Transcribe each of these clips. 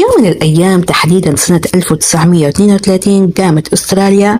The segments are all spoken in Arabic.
في يوم من الأيام تحديدا سنة 1932 قامت أستراليا،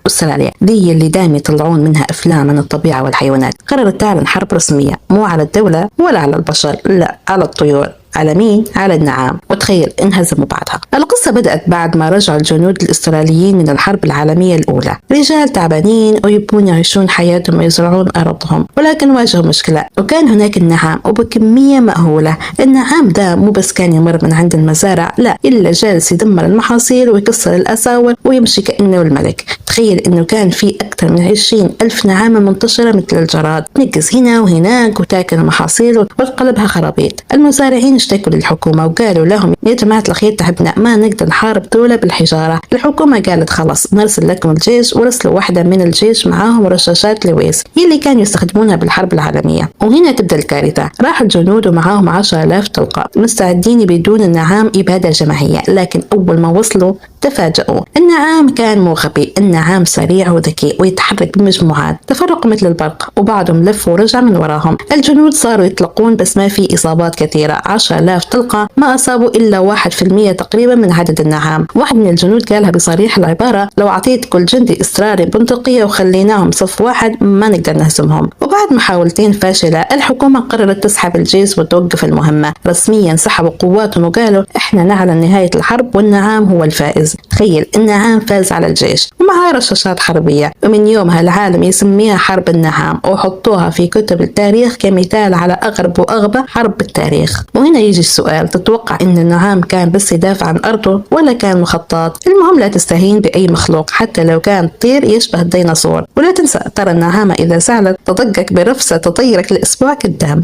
أستراليا دي اللي دايما يطلعون منها أفلام عن الطبيعة والحيوانات، قررت تعلن حرب رسمية مو على الدولة ولا على البشر، لا على الطيور. على مين؟ على النعام. وتخيل انهزموا بعدها. القصة بدأت بعد ما رجع الجنود الإستراليين من الحرب العالمية الأولى، رجال تعبانين ويبون يعيشون حياتهم ويزرعون أرضهم، ولكن واجهوا مشكلة، وكان هناك النعام وبكمية مأهولة. النعام ده مو بس كان يمر من عند المزارع، لا، إلا جالس يدمر المحاصيل ويكسر الأساور ويمشي كأنه الملك. تخيل إنه كان في أكثر من 20,000 نعامة منتشرة مثل الجراد، تنقز هنا وهناك وتاكل المحاصيل وتقلبها خرابيط. المزارعين اشتكوا للحكومة وقالوا لهم يا جماعة الخير تعبنا، ما نقدر نحارب دولة بالحجارة. الحكومة قالت خلاص نرسل لكم الجيش، ورسلوا واحدة من الجيش معاهم رشاشات لويس هي اللي كانوا يستخدمونها بالحرب العالمية. وهنا تبدأ الكارثة. راح الجنود ومعاهم 10,000 طلقة مستعدين يبيدون النعام إبادة جماعية، لكن أول ما وصلوا تفاجؤوا. النعام كان مو غبي، النعام سريع وذكي ويتحرك بمجموعات، تفرقوا مثل البرق وبعضهم لف ورجع من وراهم. الجنود صاروا يطلقون بس ما في إصابات كثيرة، 10,000 طلقة ما أصابوا إلا 1% تقريبا من عدد النعام. واحد من الجنود قالها بصريح العبارة لو أعطيت كل جندي إسترالي بندقية وخليناهم صف واحد ما نقدر نهزمهم. وبعد محاولتين فاشلة الحكومة قررت تسحب الجيش وتوقف المهمة. رسميا سحبوا قواتهم وقالوا احنا نعلن نهاية الحرب والنعام هو الفائز. تخيل النعام فاز على الجيش ومعها رشاشات حربية، ومن يومها العالم يسميها حرب النعام وحطوها في كتب التاريخ كمثال على أغرب وأغبى حرب بالتاريخ. وهنا يجي السؤال، تتوقع إن النعام كان بس يدافع عن أرضه ولا كان مخطط؟ المهم لا تستهين بأي مخلوق حتى لو كان طير يشبه الديناصور، ولا تنسى ترى النعامة إذا زعلت تضجك برفسة تطيرك لأسبوع قدام.